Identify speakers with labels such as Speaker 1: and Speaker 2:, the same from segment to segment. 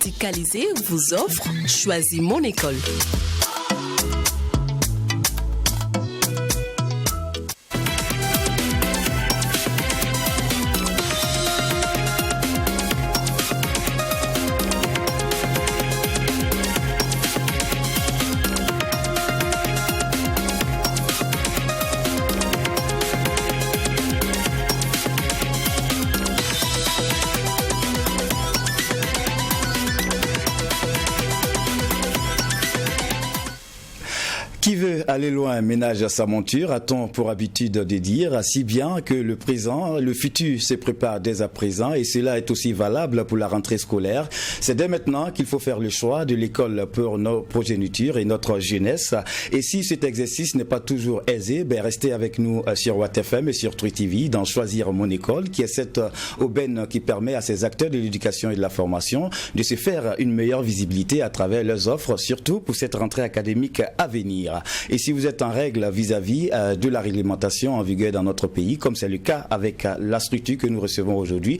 Speaker 1: Verticalisé vous offre Choisis mon école.
Speaker 2: Qui veut aller loin ménage à sa monture, a-t-on pour habitude de dire, si bien que le présent, le futur se prépare dès à présent et cela est aussi valable pour la rentrée scolaire. C'est dès maintenant qu'il faut faire le choix de l'école pour nos progénitures et notre jeunesse. Et si cet exercice n'est pas toujours aisé, restez avec nous sur Watt FM et sur True TV dans Choisir mon école, qui est cette aubaine qui permet à ces acteurs de l'éducation et de la formation de se faire une meilleure visibilité à travers leurs offres, surtout pour cette rentrée académique à venir. Et si vous êtes en règle vis-à-vis de la réglementation en vigueur dans notre pays, comme c'est le cas avec la structure que nous recevons aujourd'hui,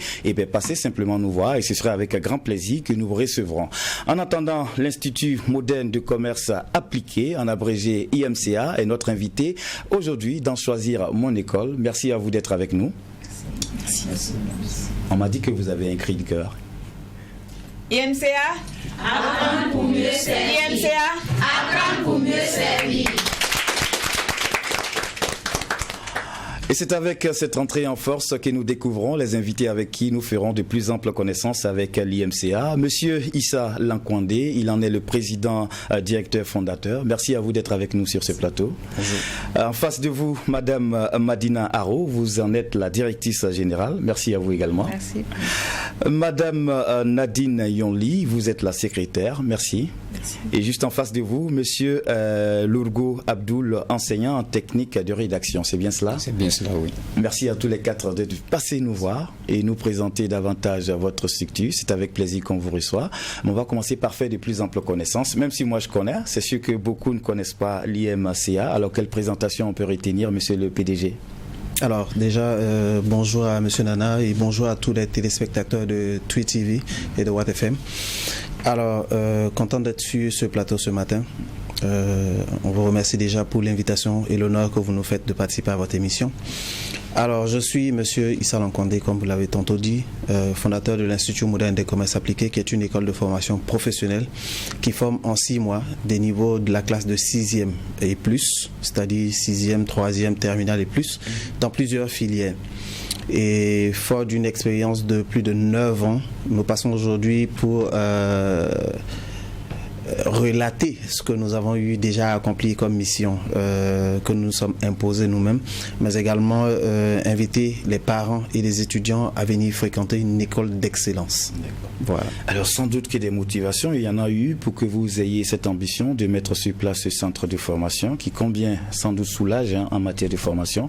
Speaker 2: passez simplement nous voir et ce sera avec grand plaisir que nous vous recevrons. En attendant, l'Institut moderne de commerce appliqué, en abrégé IMCA, est notre invité aujourd'hui dans Choisir mon école. Merci à vous d'être avec nous.
Speaker 3: Merci.
Speaker 2: On m'a dit que vous avez un cri de cœur.
Speaker 4: IMCA, apprendre pour mieux servir. IMCA, apprendre pour mieux servir.
Speaker 2: Et c'est avec cette rentrée en force que nous découvrons les invités avec qui nous ferons de plus amples connaissances avec l'IMCA. Monsieur Issa Lankwandé, il en est le président, directeur fondateur. Merci à vous d'être avec nous sur ce plateau.
Speaker 5: Bonjour.
Speaker 2: En face de vous, Madame Madina Haro, vous en êtes la directrice générale. Merci à vous également.
Speaker 3: Merci.
Speaker 2: Madame Nadine Yonli, vous êtes la secrétaire. Merci.
Speaker 3: Merci.
Speaker 2: Et juste en face de vous, Monsieur Lourgo Abdoul, enseignant en technique de rédaction. C'est bien cela?
Speaker 5: C'est bien cela, oui.
Speaker 2: Merci à tous les quatre de passer nous voir et nous présenter davantage votre structure. C'est avec plaisir qu'on vous reçoit. Mais on va commencer par faire de plus amples connaissances. Même si moi je connais, c'est sûr que beaucoup ne connaissent pas l'IMCA. Alors quelle présentation on peut retenir, Monsieur le PDG?
Speaker 6: Alors déjà, bonjour à Monsieur Nana et bonjour à tous les téléspectateurs de True TV et de Watt FM. Alors, content d'être sur ce plateau ce matin. On vous remercie déjà pour l'invitation et l'honneur que vous nous faites de participer à votre émission. Alors, je suis Monsieur Issa Lankwandé, comme vous l'avez tantôt dit, fondateur de l'Institut moderne des commerces appliqués, qui est une école de formation professionnelle qui forme en 6 mois des niveaux de la classe de 6e et plus, c'est-à-dire 6e, 3e, terminale et plus, dans plusieurs filières. Et fort d'une expérience de plus de 9 ans, nous passons aujourd'hui pour relater ce que nous avons eu déjà accompli comme mission, que nous nous sommes imposés nous-mêmes, mais également inviter les parents et les étudiants à venir fréquenter une école d'excellence. Voilà.
Speaker 2: Alors sans doute que des motivations, il y en a eu pour que vous ayez cette ambition de mettre sur place ce centre de formation qui combien sans doute soulage en matière de formation.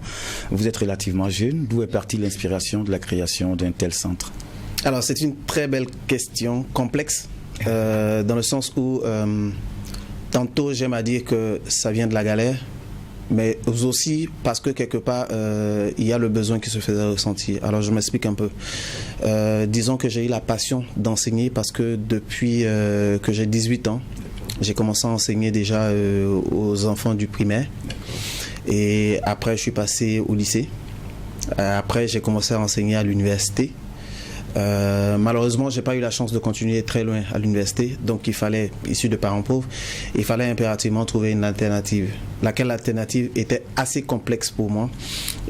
Speaker 2: Vous êtes relativement jeune, d'où est partie l'inspiration de la création d'un tel centre?
Speaker 6: Alors c'est une très belle question, complexe. Dans le sens où tantôt j'aime à dire que ça vient de la galère, mais aussi parce que quelque part il y a le besoin qui se faisait ressentir. Alors je m'explique un peu. Disons que j'ai eu la passion d'enseigner parce que depuis que j'ai 18 ans, j'ai commencé à enseigner déjà aux enfants du primaire. Et après je suis passé au lycée. Après j'ai commencé à enseigner à l'université. Malheureusement, j'ai pas eu la chance de continuer très loin à l'université, donc il fallait, issu de parents pauvres, il fallait impérativement trouver une alternative. Laquelle alternative était assez complexe pour moi.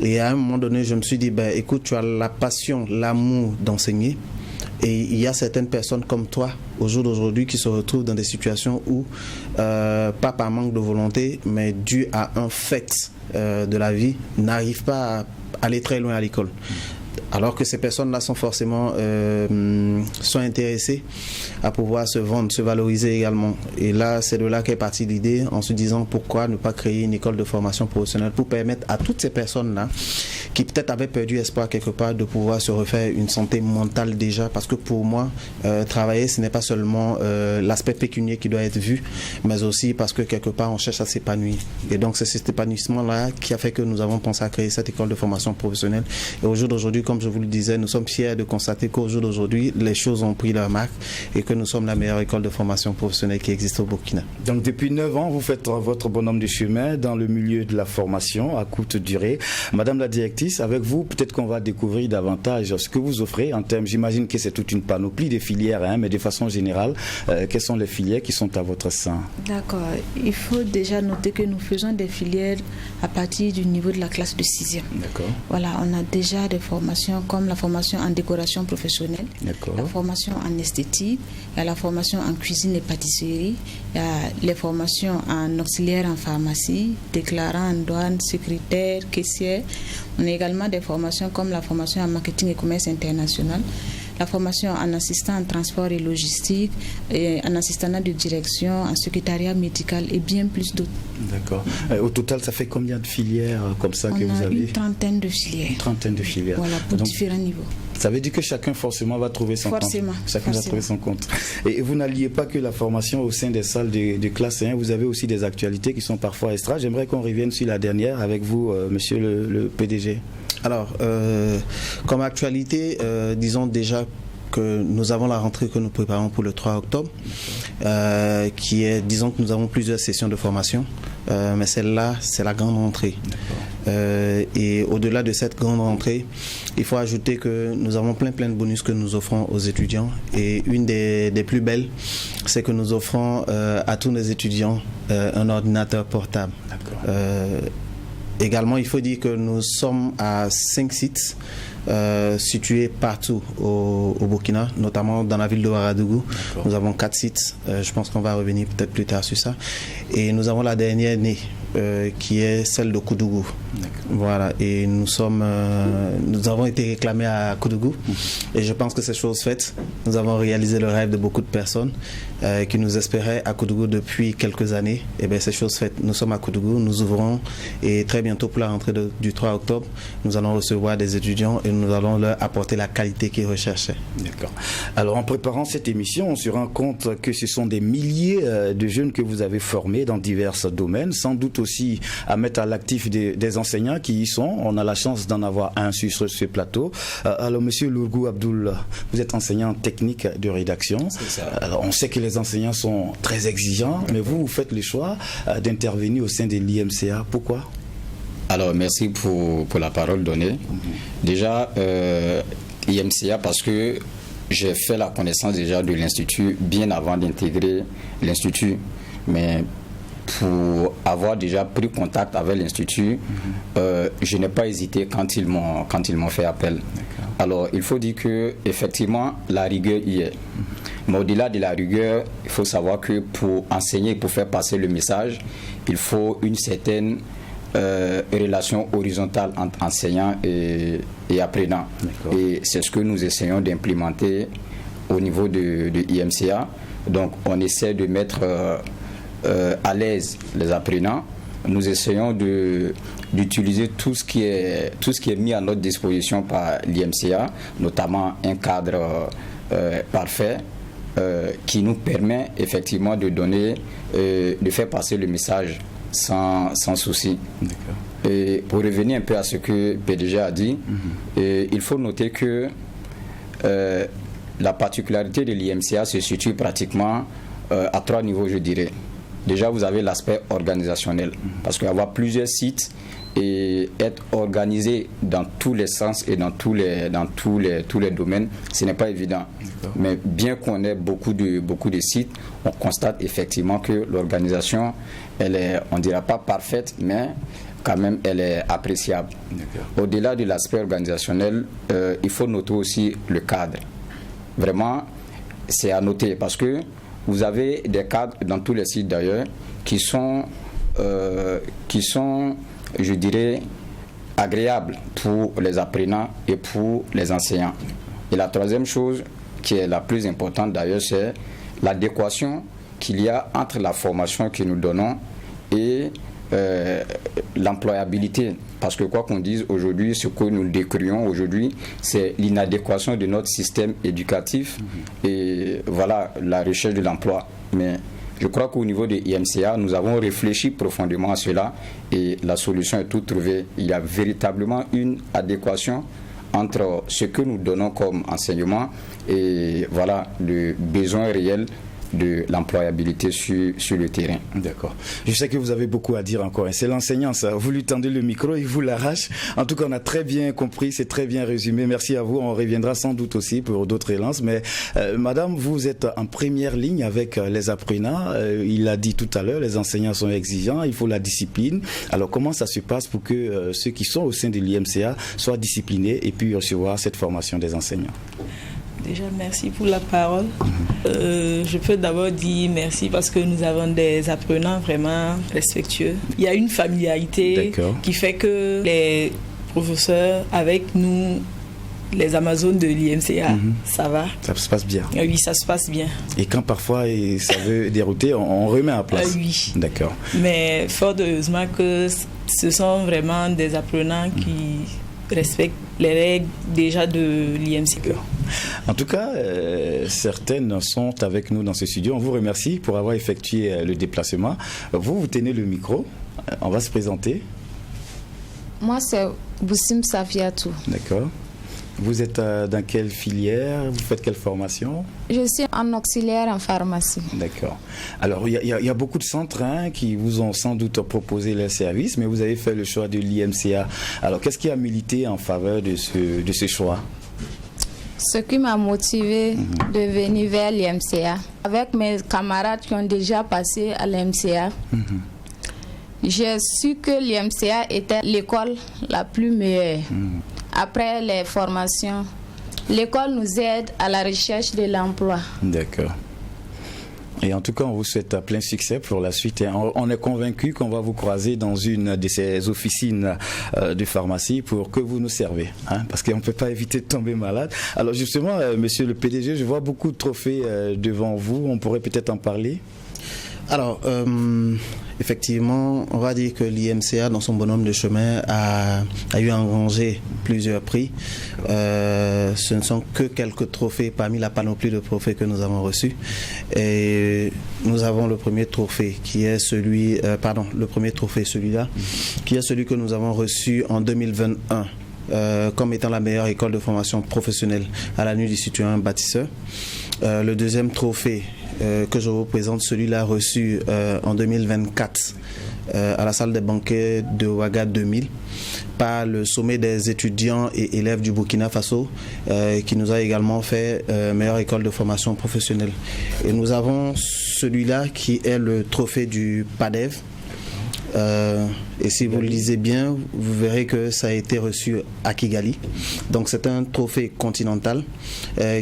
Speaker 6: Et à un moment donné, je me suis dit, écoute, tu as la passion, l'amour d'enseigner. Et il y a certaines personnes comme toi, au jour d'aujourd'hui, qui se retrouvent dans des situations où, pas par manque de volonté, mais dû à un fait de la vie, n'arrivent pas à aller très loin à l'école. Alors que ces personnes-là sont forcément sont intéressées à pouvoir se vendre, se valoriser également. Et là, c'est de là qu'est partie l'idée, en se disant pourquoi ne pas créer une école de formation professionnelle pour permettre à toutes ces personnes-là qui peut-être avaient perdu espoir quelque part de pouvoir se refaire une santé mentale déjà. Parce que pour moi, travailler, ce n'est pas seulement l'aspect pécunier qui doit être vu, mais aussi parce que quelque part, on cherche à s'épanouir. Et donc, c'est cet épanouissement-là qui a fait que nous avons pensé à créer cette école de formation professionnelle. Et au jour d'aujourd'hui, comme je vous le disais, nous sommes fiers de constater qu'au jour d'aujourd'hui, les choses ont pris leur marque et que nous sommes la meilleure école de formation professionnelle qui existe au Burkina.
Speaker 2: Donc depuis 9 ans, vous faites votre bonhomme de chemin dans le milieu de la formation à courte durée. Madame la directrice, avec vous, peut-être qu'on va découvrir davantage ce que vous offrez en termes, j'imagine que c'est toute une panoplie de filières, mais de façon générale, quelles sont les filières qui sont à votre sein?
Speaker 3: D'accord. Il faut déjà noter que nous faisons des filières à partir du niveau de la classe de 6e.
Speaker 2: D'accord.
Speaker 3: Voilà, on a déjà des formations comme la formation en décoration professionnelle, la formation en esthétique, il y a la formation en cuisine et pâtisserie, il y a les formations en auxiliaire en pharmacie, déclarant en douane, secrétaire, caissière. On a également des formations comme la formation en marketing et commerce international, la formation en assistant en transport et logistique, et en assistant de direction, en secrétariat médical et bien plus d'autres.
Speaker 2: D'accord. Au total, ça fait combien de filières comme ça que vous avez?
Speaker 3: Une trentaine de filières.
Speaker 2: Une trentaine de filières.
Speaker 3: Voilà, pour différents niveaux.
Speaker 2: Ça veut dire que chacun forcément va trouver son compte. Chacun va trouver son compte. Et vous n'alliez pas que la formation au sein des salles de classe 1, vous avez aussi des actualités qui sont parfois extra. J'aimerais qu'on revienne sur la dernière avec vous, monsieur le PDG.
Speaker 6: Alors, comme actualité, disons déjà que nous avons la rentrée que nous préparons pour le 3 octobre, qui est, disons que nous avons plusieurs sessions de formation, mais celle-là, c'est la grande rentrée. Et au-delà de cette grande rentrée, il faut ajouter que nous avons plein de bonus que nous offrons aux étudiants. Et une des plus belles, c'est que nous offrons à tous nos étudiants un ordinateur portable. Également, il faut dire que nous sommes à 5 sites situés partout au Burkina, notamment dans la ville de Ouagadougou. Nous avons 4 sites. Je pense qu'on va revenir peut-être plus tard sur ça. Et nous avons la dernière née, qui est celle de Koudougou. Voilà. Et nous avons été réclamés à Koudougou. Et je pense que c'est chose faite. Nous avons réalisé le rêve de beaucoup de personnes qui nous espéraient à Koudougou depuis quelques années. Et bien, c'est chose faite. Nous sommes à Koudougou, nous ouvrons et très bientôt pour la rentrée du 3 octobre, nous allons recevoir des étudiants et nous allons leur apporter la qualité qu'ils recherchaient. D'accord.
Speaker 2: Alors, en préparant cette émission, on se rend compte que ce sont des milliers de jeunes que vous avez formés dans divers domaines, sans doute aussi à mettre à l'actif des enseignants qui y sont. On a la chance d'en avoir un sur ce plateau. Alors, monsieur Lourgou Abdoul, vous êtes enseignant technique de rédaction. C'est ça. Alors, on sait que les enseignants sont très exigeants, mais vous faites le choix d'intervenir au sein de l'IMCA. Pourquoi?
Speaker 5: Alors, merci pour la parole donnée. Déjà, IMCA, parce que j'ai fait la connaissance déjà de l'Institut bien avant d'intégrer l'Institut. Mais pour avoir déjà pris contact avec l'Institut, je n'ai pas hésité quand ils m'ont fait appel. Alors, il faut dire que effectivement la rigueur y est. Mais au-delà de la rigueur, il faut savoir que pour enseigner, pour faire passer le message, il faut une certaine relation horizontale entre enseignants et apprenants. Et c'est ce que nous essayons d'implémenter au niveau de IMCA. Donc, on essaie de mettre à l'aise les apprenants. Nous essayons d'utiliser tout ce qui est mis à notre disposition par l'IMCA, notamment un cadre parfait qui nous permet effectivement de donner, de faire passer le message sans souci. Et pour revenir un peu à ce que PDG a dit, il faut noter que la particularité de l'IMCA se situe pratiquement à 3 niveaux, je dirais. Déjà, vous avez l'aspect organisationnel, parce qu'avoir plusieurs sites et être organisé dans tous les sens et dans tous les domaines, ce n'est pas évident. Mais bien qu'on ait beaucoup de sites, on constate effectivement que l'organisation, elle est, on ne dira pas parfaite, mais quand même, elle est appréciable. Au-delà de l'aspect organisationnel, il faut noter aussi le cadre. Vraiment, c'est à noter, parce que vous avez des cadres dans tous les sites d'ailleurs qui sont, je dirais, agréables pour les apprenants et pour les enseignants. Et la troisième chose, qui est la plus importante d'ailleurs, c'est l'adéquation qu'il y a entre la formation que nous donnons et l'employabilité. Parce que quoi qu'on dise aujourd'hui, ce que nous décrions aujourd'hui, c'est l'inadéquation de notre système éducatif et voilà, la recherche de l'emploi. Mais je crois qu'au niveau de IMCA, nous avons réfléchi profondément à cela et la solution est toute trouvée. Il y a véritablement une adéquation entre ce que nous donnons comme enseignement et voilà le besoin réel de l'employabilité sur le terrain.
Speaker 2: D'accord. Je sais que vous avez beaucoup à dire encore. C'est l'enseignant, ça. Vous lui tendez le micro, il vous l'arrache. En tout cas, on a très bien compris, c'est très bien résumé. Merci à vous. On reviendra sans doute aussi pour d'autres élances. Mais madame, vous êtes en première ligne avec les apprenants. Il l'a dit tout à l'heure, les enseignants sont exigeants, il faut la discipline. Alors, comment ça se passe pour que ceux qui sont au sein de l'IMCA soient disciplinés et puis recevoir cette formation des enseignants?
Speaker 7: Déjà, merci pour la parole. Je peux d'abord dire merci parce que nous avons des apprenants vraiment respectueux. Il y a une familiarité qui fait que les professeurs avec nous, les Amazones de l'IMCA, ça va.
Speaker 2: Ça se passe bien.
Speaker 7: Oui, ça se passe bien.
Speaker 2: Et quand parfois ça veut dérouter, on remet à place.
Speaker 7: Oui.
Speaker 2: D'accord.
Speaker 7: Mais fort heureusement que ce sont vraiment des apprenants qui respectent les règles déjà de l'IMCA.
Speaker 2: En tout cas, certaines sont avec nous dans ce studio. On vous remercie pour avoir effectué le déplacement. Vous tenez le micro. On va se présenter.
Speaker 8: Moi, c'est Boussim Safiatou.
Speaker 2: D'accord. Vous êtes dans quelle filière? Vous faites quelle formation?
Speaker 8: Je suis en auxiliaire en pharmacie.
Speaker 2: D'accord. Alors, il y a beaucoup de centres qui vous ont sans doute proposé leurs services, mais vous avez fait le choix de l'IMCA. Alors, qu'est-ce qui a milité en faveur de ce choix?
Speaker 8: Ce qui m'a motivé de venir vers l'IMCA, avec mes camarades qui ont déjà passé à l'IMCA, j'ai su que l'IMCA était l'école la plus meilleure. Après les formations, l'école nous aide à la recherche de l'emploi.
Speaker 2: D'accord. Et en tout cas, on vous souhaite plein succès pour la suite. On est convaincu qu'on va vous croiser dans une de ces officines de pharmacie pour que vous nous servez, parce qu'on ne peut pas éviter de tomber malade. Alors justement, monsieur le PDG, je vois beaucoup de trophées devant vous. On pourrait peut-être en parler?
Speaker 6: Alors, effectivement, on va dire que l'IMCA, dans son bonhomme de chemin, a eu à engranger plusieurs prix. Ce ne sont que quelques trophées parmi la panoplie de trophées que nous avons reçus. Et nous avons le premier trophée qui est celui-là, qui est celui que nous avons reçu en 2021. Comme étant la meilleure école de formation professionnelle à la nuit du citoyen bâtisseur. Le deuxième trophée que je vous présente, celui-là reçu en 2024 à la salle des banquets de Ouaga 2000 par le sommet des étudiants et élèves du Burkina Faso qui nous a également fait meilleure école de formation professionnelle. Et nous avons celui-là qui est le trophée du PADEV. Et si vous le lisez bien, vous verrez que ça a été reçu à Kigali. Donc c'est un trophée continental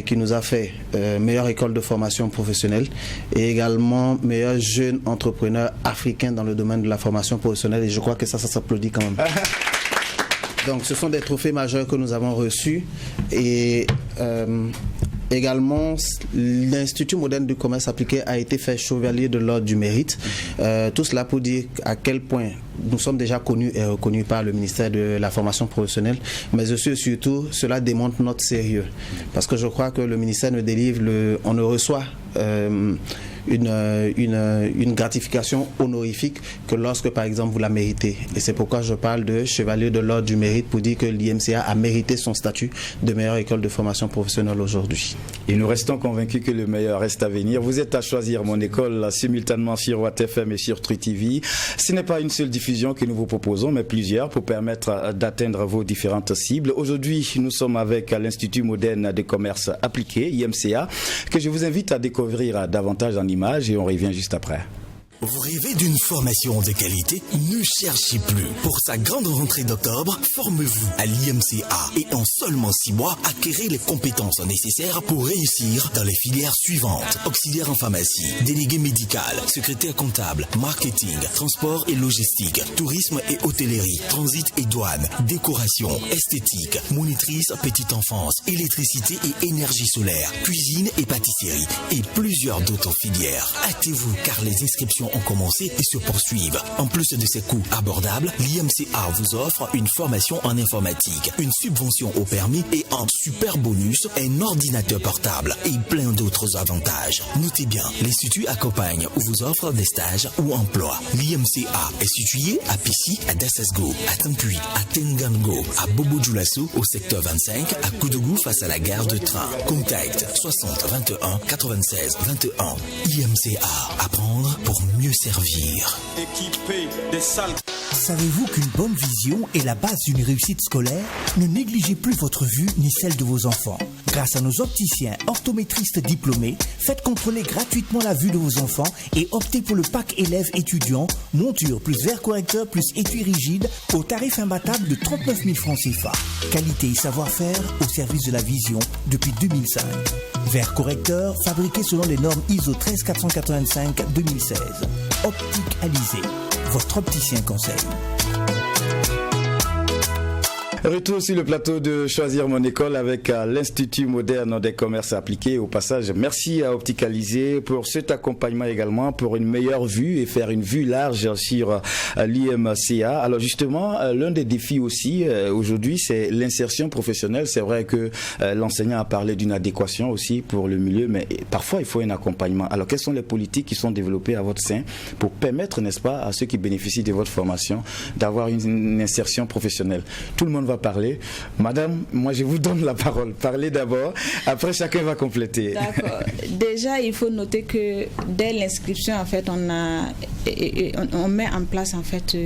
Speaker 6: qui nous a fait meilleure école de formation professionnelle et également meilleur jeune entrepreneur africain dans le domaine de la formation professionnelle. Et je crois que ça s'applaudit quand même. Donc ce sont des trophées majeurs que nous avons reçus. Et également, l'Institut moderne du commerce appliqué a été fait chevalier de l'ordre du mérite. Tout cela pour dire à quel point nous sommes déjà connus et reconnus par le ministère de la formation professionnelle, mais aussi surtout cela démontre notre sérieux. Parce que je crois que le ministère ne délivre, on ne reçoit une gratification honorifique que lorsque par exemple vous la méritez. Et c'est pourquoi je parle de chevalier de l'ordre du mérite pour dire que l'IMCA a mérité son statut de meilleure école de formation professionnelle aujourd'hui.
Speaker 2: Et nous restons convaincus que le meilleur reste à venir. Vous êtes à choisir mon école simultanément sur Watt FM et sur True TV. Ce n'est pas une seule diffusion que nous vous proposons, mais plusieurs pour permettre d'atteindre vos différentes cibles. Aujourd'hui, nous sommes avec l'Institut moderne des commerces appliqués, IMCA, que je vous invite à découvrir davantage en images et on revient juste après.
Speaker 9: Vous rêvez d'une formation de qualité? Ne cherchez plus. Pour sa grande rentrée d'octobre, formez-vous à l'IMCA et en seulement 6 mois, acquérez les compétences nécessaires pour réussir dans les filières suivantes. Auxiliaire en pharmacie, délégué médical, secrétaire comptable, marketing, transport et logistique, tourisme et hôtellerie, transit et douane, décoration, esthétique, monitrice petite enfance, électricité et énergie solaire, cuisine et pâtisserie et plusieurs d'autres filières. Hâtez-vous car les inscriptions formations ont commencé et se poursuivent. En plus de ces coûts abordables, l'IMCA vous offre une formation en informatique, une subvention au permis et un super bonus, un ordinateur portable et plein d'autres avantages. Notez bien, l'Institut accompagne ou vous offre des stages ou emplois. L'IMCA est situé à Pissi, à Dassasgo, à Tampuy, à Tengango, à Bobo-Dioulasso, au secteur 25, à Koudougou face à la gare de train. Contact 60 21 96 21. IMCA, apprendre pour mieux servir.
Speaker 10: Équipé des salles.
Speaker 11: Savez-vous qu'une bonne vision est la base d'une réussite scolaire? Ne négligez plus votre vue ni celle de vos enfants. Grâce à nos opticiens optométristes diplômés, faites contrôler gratuitement la vue de vos enfants et optez pour le pack élève étudiant, monture plus verre correcteur plus étui rigide au tarif imbattable de 39 000 francs CFA. Qualité et savoir-faire au service de la vision depuis 2005. Verre correcteur fabriqué selon les normes ISO 13485-2016. Optique Alizé, votre opticien conseil.
Speaker 2: Retour sur le plateau de Choisir mon école avec l'Institut moderne des commerces appliqués. Au passage, merci à Opticalisé pour cet accompagnement également pour une meilleure vue et faire une vue large sur l'IMCA. Alors justement, l'un des défis aussi aujourd'hui, c'est l'insertion professionnelle. C'est vrai que l'enseignant a parlé d'une adéquation aussi pour le milieu, mais parfois il faut un accompagnement. Alors quelles sont les politiques qui sont développées à votre sein pour permettre, n'est-ce pas, à ceux qui bénéficient de votre formation d'avoir une insertion professionnelle? Tout le monde va parler. Madame, moi je vous donne la parole. Parlez d'abord, après chacun va compléter.
Speaker 3: D'accord. Déjà, il faut noter que dès l'inscription, en fait, on met en place en fait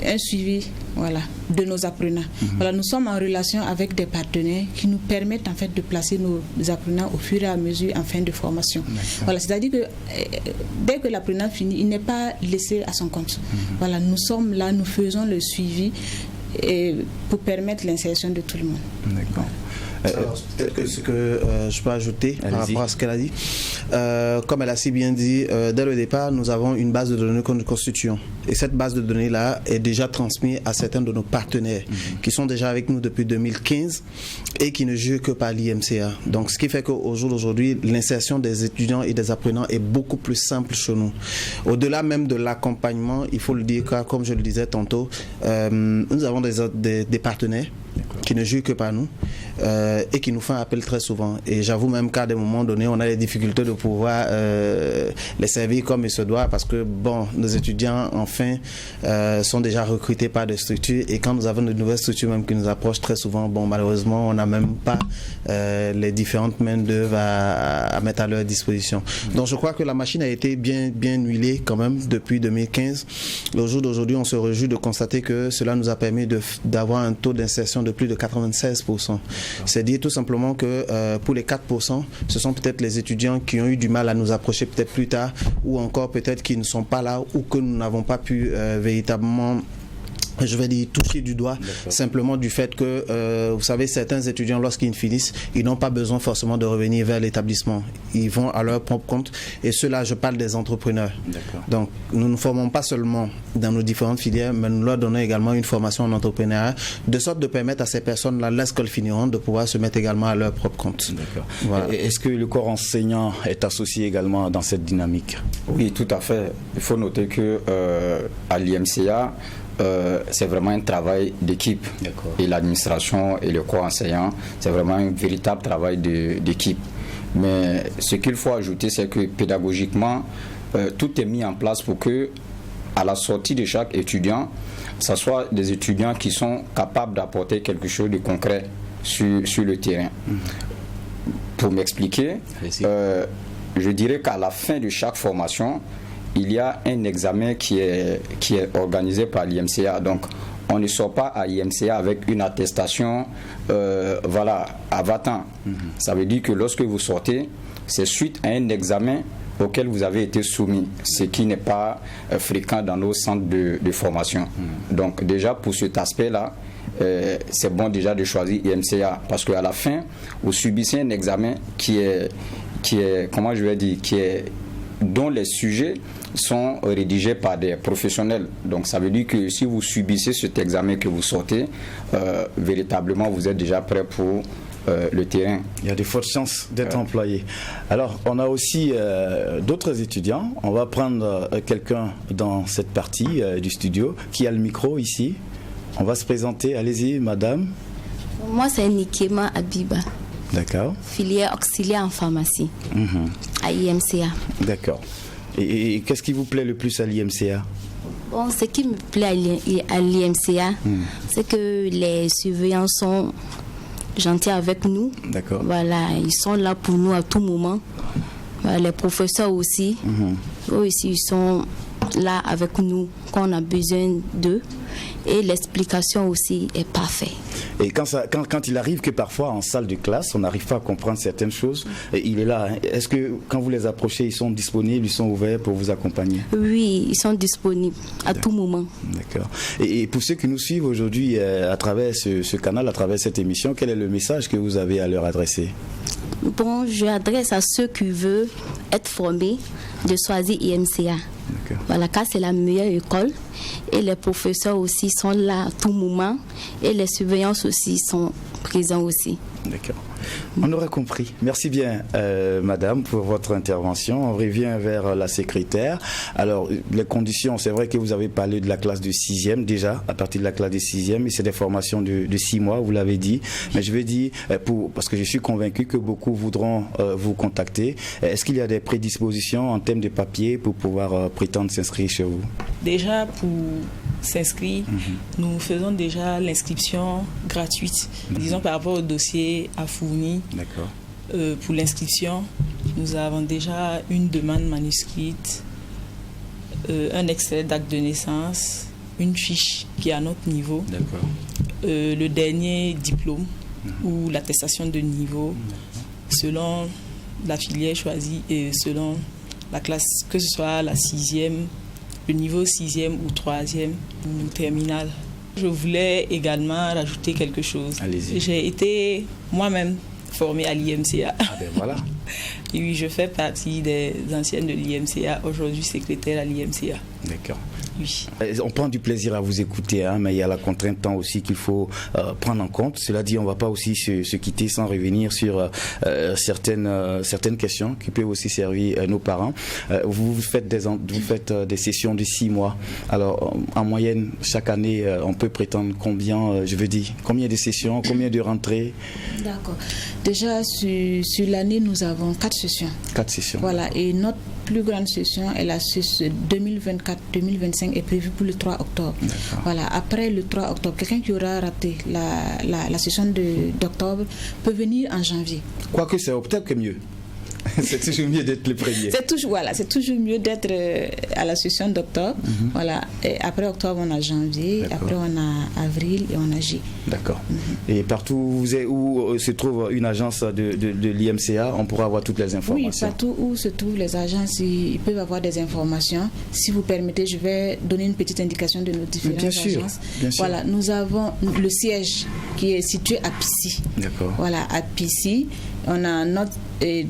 Speaker 3: un suivi, voilà, de nos apprenants. Voilà, nous sommes en relation avec des partenaires qui nous permettent en fait de placer nos apprenants au fur et à mesure en fin de formation. Voilà, c'est-à-dire que dès que l'apprenant finit, il n'est pas laissé à son compte. Voilà, nous sommes là, nous faisons le suivi et pour permettre l'insertion de tout le monde.
Speaker 2: D'accord.
Speaker 6: Alors, peut-être que ce que je peux ajouter par rapport à ce qu'elle a dit, comme elle a si bien dit, dès le départ, nous avons une base de données que nous constituons. Et cette base de données-là est déjà transmise à certains de nos partenaires qui sont déjà avec nous depuis 2015 et qui ne jugent que par l'IMCA. Donc, ce qui fait qu'au jour d'aujourd'hui, l'insertion des étudiants et des apprenants est beaucoup plus simple chez nous. Au-delà même de l'accompagnement, il faut le dire, car comme je le disais tantôt, nous avons des partenaires qui ne jugent que par nous et qui nous font appel très souvent. Et j'avoue même qu'à des moments donnés, on a des difficultés de pouvoir les servir comme il se doit parce que, bon, nos étudiants, enfin, sont déjà recrutés par des structures et quand nous avons de nouvelles structures même qui nous approchent très souvent, bon, malheureusement, on n'a même pas les différentes mains d'œuvre à mettre à leur disposition. Donc, je crois que la machine a été bien huilée quand même depuis 2015. Au jour d'aujourd'hui, on se réjouit de constater que cela nous a permis d'avoir un taux d'insertion de plus de 96%. C'est dire tout simplement que pour les 4%, ce sont peut-être les étudiants qui ont eu du mal à nous approcher peut-être plus tard ou encore peut-être qui ne sont pas là ou que nous n'avons pas pu véritablement, je vais dire, toucher du doigt, simplement du fait que, vous savez, certains étudiants, lorsqu'ils finissent, ils n'ont pas besoin forcément de revenir vers l'établissement. Ils vont à leur propre compte. Et ceux-là, je parle des entrepreneurs. Donc, nous ne formons pas seulement dans nos différentes filières, mais nous leur donnons également une formation en entrepreneuriat, de sorte de permettre à ces personnes-là, lorsqu'elles finiront, de pouvoir se mettre également à leur propre compte.
Speaker 2: Voilà. Est-ce que le corps enseignant est associé également dans cette dynamique?
Speaker 5: Oui, tout à fait. Il faut noter que à l'IMCA, c'est vraiment un travail d'équipe. Et l'administration et le corps enseignant, c'est vraiment un véritable travail d'équipe. Mais ce qu'il faut ajouter, c'est que pédagogiquement, tout est mis en place pour que, à la sortie de chaque étudiant, ce soit des étudiants qui sont capables d'apporter quelque chose de concret sur le terrain. Pour m'expliquer, je dirais qu'à la fin de chaque formation, il y a un examen qui est organisé par l'IMCA. Donc, on ne sort pas à l'IMCA avec une attestation, voilà, à va-t'en. Ça veut dire que lorsque vous sortez, c'est suite à un examen auquel vous avez été soumis, ce qui n'est pas fréquent dans nos centres de formation. Donc, déjà, pour cet aspect-là, c'est bon déjà de choisir IMCA parce qu'à la fin, vous subissez un examen qui est, comment je vais dire, dont les sujets sont rédigés par des professionnels. Donc ça veut dire que si vous subissez cet examen que vous sortez, véritablement vous êtes déjà prêt pour le terrain.
Speaker 2: Il y a de fortes chances d'être employé. Alors, on a aussi d'autres étudiants. On va prendre quelqu'un dans cette partie du studio qui a le micro ici. On va se présenter. Allez-y, madame.
Speaker 12: Moi, c'est Nikema Abiba.
Speaker 2: D'accord.
Speaker 12: Filière auxiliaire en pharmacie à IMCA.
Speaker 2: D'accord. Et qu'est-ce qui vous plaît le plus à l'IMCA?
Speaker 12: Bon, ce qui me plaît à l'IMCA, c'est que les surveillants sont gentils avec nous.
Speaker 2: D'accord.
Speaker 12: Voilà, ils sont là pour nous à tout moment. Voilà, les professeurs aussi, eux aussi, ils sont là avec nous quand on a besoin d'eux. Et l'explication aussi est parfaite.
Speaker 2: Et quand il arrive que parfois en salle de classe, on n'arrive pas à comprendre certaines choses, il est là. Est-ce que quand vous les approchez, ils sont disponibles, ils sont ouverts pour vous accompagner?
Speaker 12: Oui, ils sont disponibles à tout moment.
Speaker 2: D'accord. Et pour ceux qui nous suivent aujourd'hui à travers ce canal, à travers cette émission, quel est le message que vous avez à leur adresser?
Speaker 12: Bon, je adresse à ceux qui veulent être formés de choisir IMCA. Voilà, car c'est la meilleure école et les professeurs aussi sont là à tout moment et les surveillants aussi sont présents aussi.
Speaker 2: D'accord. On aura compris. Merci bien, madame, pour votre intervention. On revient vers la secrétaire. Alors, les conditions, c'est vrai que vous avez parlé de la classe de 6e déjà, à partir de la classe de 6e, et c'est des formations de 6 mois, vous l'avez dit. Mais je veux dire, parce que je suis convaincu que beaucoup voudront vous contacter, est-ce qu'il y a des prédispositions en termes de papier pour pouvoir prétendre s'inscrire chez vous?
Speaker 7: Déjà, pour s'inscrire, nous faisons déjà l'inscription gratuite. Disons par rapport au dossier à fournir.
Speaker 2: D'accord.
Speaker 7: Pour l'inscription, nous avons déjà une demande manuscrite, un extrait d'acte de naissance, une fiche qui est à notre niveau, le dernier diplôme ou l'attestation de niveau selon la filière choisie et selon la classe, que ce soit la 6e, le niveau 6e ou 3e ou terminale. Je voulais également rajouter quelque chose.
Speaker 2: Allez-y.
Speaker 7: J'ai été moi-même formée à l'IMCA.
Speaker 2: Ah ben voilà.
Speaker 7: Et oui, je fais partie des anciennes de l'IMCA, aujourd'hui secrétaire à l'IMCA.
Speaker 2: D'accord.
Speaker 7: Oui.
Speaker 2: On prend du plaisir à vous écouter, hein, mais il y a la contrainte temps aussi qu'il faut prendre en compte. Cela dit, on ne va pas aussi se quitter sans revenir sur certaines questions qui peuvent aussi servir nos parents. Vous faites des sessions de 6 mois. Alors, en moyenne, chaque année, on peut prétendre combien de sessions, combien de rentrées?
Speaker 3: D'accord. Déjà, sur l'année, nous avons 4 sessions.
Speaker 2: 4 sessions.
Speaker 3: Voilà, et notre plus grande session est la session 2024-2025 est prévue pour le 3 octobre. Voilà, après le 3 octobre, quelqu'un qui aura raté la session d'octobre peut venir en janvier.
Speaker 2: Quoique c'est peut-être que mieux. C'est toujours mieux d'être le premier.
Speaker 3: C'est toujours mieux d'être à la session d'octobre. Voilà. Et après octobre, on a janvier, après on a avril et on a juillet.
Speaker 2: D'accord. Et partout où se trouve une agence de l'IMCA, on pourra avoir toutes les informations.
Speaker 3: Oui, partout où se trouvent les agences, ils peuvent avoir des informations. Si vous permettez, je vais donner une petite indication de nos différentes agences.
Speaker 2: Bien sûr.
Speaker 3: Voilà, nous avons le siège qui est situé à Pissy.
Speaker 2: D'accord.
Speaker 3: Voilà, à Pissy. On a notre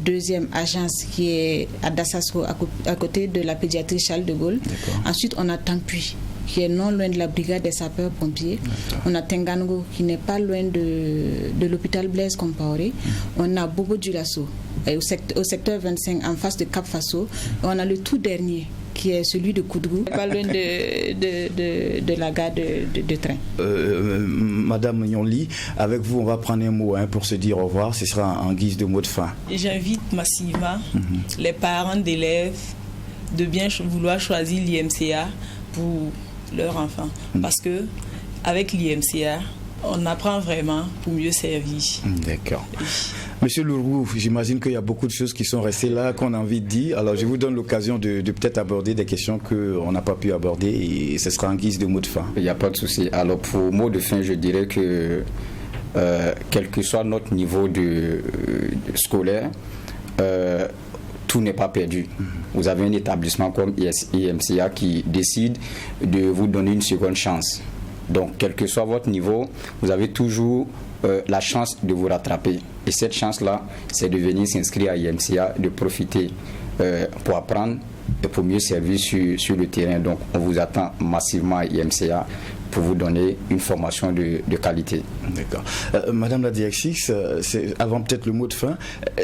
Speaker 3: deuxième agence qui est à Dassasko, à côté de la pédiatrie Charles de Gaulle. Ensuite, on a Tampuy, qui est non loin de la brigade des sapeurs-pompiers. On a Tengango, qui n'est pas loin de l'hôpital Blaise Compaoré. On a Bobo Dioulasso, au secteur 25, en face de Cap Faso. On a le tout dernier, qui est celui de Koudrou, pas loin de la gare de train.
Speaker 2: Madame Nyonli, avec vous, on va prendre un mot pour se dire au revoir. Ce sera en guise de mot de fin.
Speaker 7: J'invite massivement les parents d'élèves de bien vouloir choisir l'IMCA pour leur enfant. Parce que avec l'IMCA, on apprend vraiment pour mieux servir.
Speaker 2: D'accord. Monsieur Lourou, j'imagine qu'il y a beaucoup de choses qui sont restées là, qu'on a envie de dire. Alors, je vous donne l'occasion de peut-être aborder des questions qu'on n'a pas pu aborder et ce sera en guise de mot de fin.
Speaker 5: Il n'y a pas de souci. Alors, pour mot de fin, je dirais que quel que soit notre niveau de scolaire, tout n'est pas perdu. Vous avez un établissement comme IMCA qui décide de vous donner une seconde chance. Donc, quel que soit votre niveau, vous avez toujours la chance de vous rattraper. Et cette chance-là, c'est de venir s'inscrire à IMCA, de profiter pour apprendre et pour mieux servir sur le terrain. Donc, on vous attend massivement à IMCA pour vous donner une formation de qualité.
Speaker 2: D'accord. Madame la directrice, avant peut-être le mot de fin,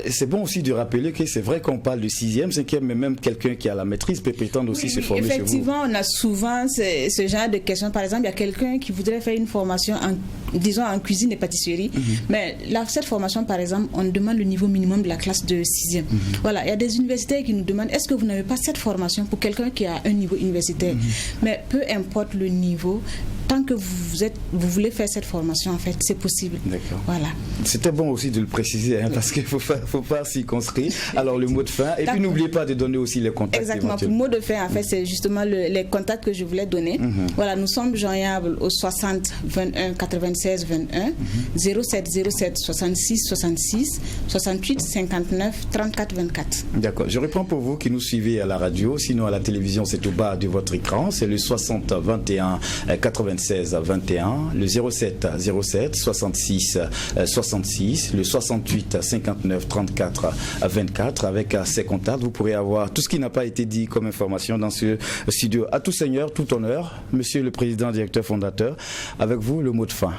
Speaker 2: c'est bon aussi de rappeler que c'est vrai qu'on parle de 6e, 5e, mais même quelqu'un qui a la maîtrise peut prétendre aussi se former chez vous.
Speaker 3: Effectivement, on a souvent ce genre de questions. Par exemple, il y a quelqu'un qui voudrait faire une formation en cuisine et pâtisserie, mais cette formation, par exemple, on demande le niveau minimum de la classe de 6e. Voilà, il y a des universitaires qui nous demandent est-ce que vous n'avez pas cette formation pour quelqu'un qui a un niveau universitaire. Mais peu importe le niveau, tant que vous voulez faire cette formation, en fait, c'est possible.
Speaker 2: D'accord.
Speaker 3: Voilà.
Speaker 2: C'était bon aussi de le préciser, parce qu'il ne faut pas s'y construire. Alors, le mot de fin. Et puis, n'oubliez pas de donner aussi les contacts.
Speaker 3: Exactement. Le mot de fin, en fait, c'est justement les contacts que je voulais donner. Voilà, nous sommes joignables au 60 21 96 21, 07 07 66 66, 68 59 34 24.
Speaker 2: D'accord. Je reprends pour vous qui nous suivez à la radio. Sinon, à la télévision, c'est au bas de votre écran. C'est le 60 21 96 21, le 07 07 66 66, le 68 59 34 24. Avec ces contacts, vous pourrez avoir tout ce qui n'a pas été dit comme information dans ce studio. À tout seigneur, tout honneur, monsieur le président, directeur fondateur, avec vous le mot de fin.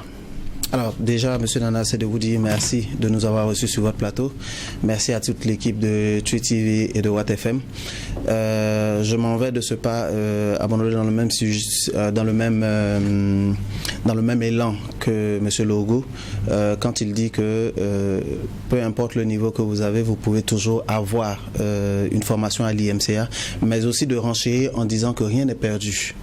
Speaker 6: Alors déjà, Monsieur Nana, c'est de vous dire merci de nous avoir reçus sur votre plateau. Merci à toute l'équipe de Tui TV et de Watt FM. Je m'en vais de ce pas abandonné dans le même sujet, dans le même élan que Monsieur Logo, quand il dit que peu importe le niveau que vous avez, vous pouvez toujours avoir une formation à l'IMCA, mais aussi de renchérir en disant que rien n'est perdu.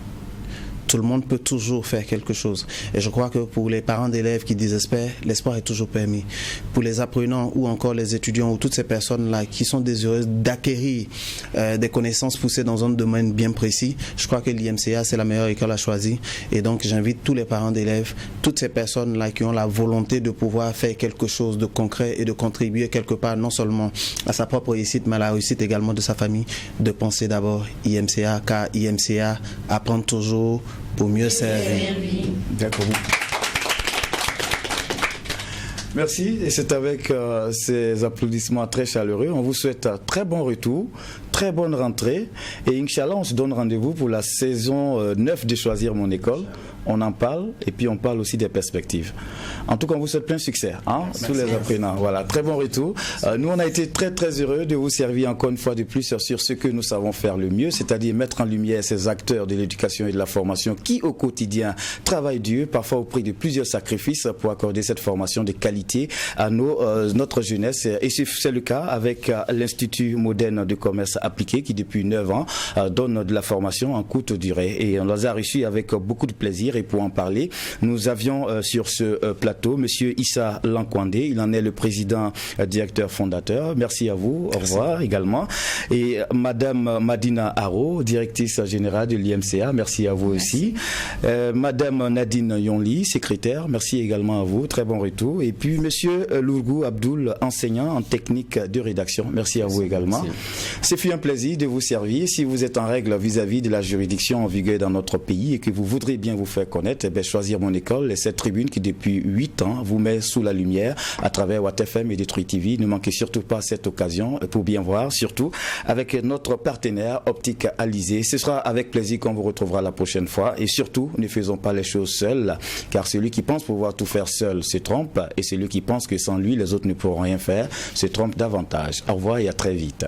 Speaker 6: Tout le monde peut toujours faire quelque chose. Et je crois que pour les parents d'élèves qui désespèrent, l'espoir est toujours permis. Pour les apprenants ou encore les étudiants ou toutes ces personnes-là qui sont désireuses d'acquérir des connaissances poussées dans un domaine bien précis, je crois que l'IMCA, c'est la meilleure école à choisir. Et donc, j'invite tous les parents d'élèves, toutes ces personnes-là qui ont la volonté de pouvoir faire quelque chose de concret et de contribuer quelque part, non seulement à sa propre réussite, mais à la réussite également de sa famille, de penser d'abord IMCA, car IMCA apprend toujours pour mieux servir.
Speaker 2: D'accord. Merci, et c'est avec ces applaudissements très chaleureux. On vous souhaite un très bon retour, très bonne rentrée, et Inch'Allah, on se donne rendez-vous pour la saison 9 de Choisir mon école. On en parle, et puis on parle aussi des perspectives. En tout cas, on vous souhaite plein succès, tous les apprenants. Voilà, très bon retour. Nous, on a été très très heureux de vous servir encore une fois de plus sur ce que nous savons faire le mieux, c'est-à-dire mettre en lumière ces acteurs de l'éducation et de la formation qui, au quotidien, travaillent dur, parfois au prix de plusieurs sacrifices pour accorder cette formation de qualité à notre jeunesse. Et c'est le cas avec l'Institut moderne de commerce appliqué qui, depuis 9 ans, donne de la formation en courte durée. Et on les a reçus avec beaucoup de plaisir. Et pour en parler, nous avions sur ce plateau Monsieur Issa Lankwandé, il en est le président directeur fondateur. Merci à vous, au revoir également. Et Madame Madina Haro, directrice générale de l'IMCA, merci à vous aussi. Madame Nadine Yonli, secrétaire, merci également à vous, très bon retour. Et puis Monsieur Lourgou Abdoul, enseignant en technique de rédaction, merci à vous également. C'est fut un plaisir de vous servir. Si vous êtes en règle vis-à-vis de la juridiction en vigueur dans notre pays et que vous voudrez bien vous faire connaître, Choisir mon école, et cette tribune qui depuis 8 ans vous met sous la lumière à travers Watt FM et Détruit TV. Ne manquez surtout pas cette occasion pour bien voir, surtout avec notre partenaire Optique Alizé. Ce sera avec plaisir qu'on vous retrouvera la prochaine fois, et surtout ne faisons pas les choses seuls, car celui qui pense pouvoir tout faire seul se trompe, et celui qui pense que sans lui les autres ne pourront rien faire se trompe davantage. Au revoir et à très vite.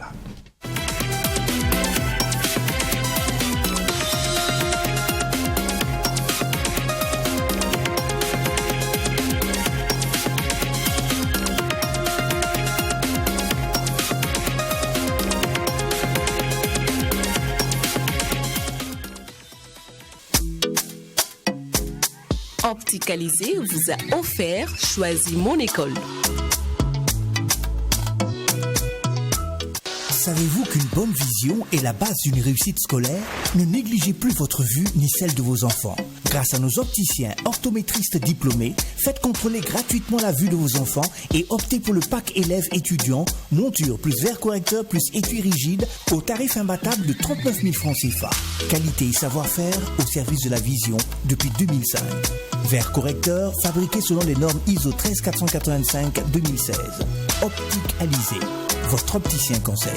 Speaker 1: Optique Alizé vous a offert Choisis mon école.
Speaker 11: Savez-vous qu'une bonne vision est la base d'une réussite scolaire? Ne négligez plus votre vue ni celle de vos enfants. Grâce à nos opticiens orthométristes diplômés, faites contrôler gratuitement la vue de vos enfants et optez pour le pack élève étudiant, monture plus verre correcteur plus étui rigide au tarif imbattable de 39 000 francs CFA. Qualité et savoir-faire au service de la vision depuis 2005. Verre correcteur fabriqué selon les normes ISO 13485-2016. Optique Alizé, votre opticien conseil.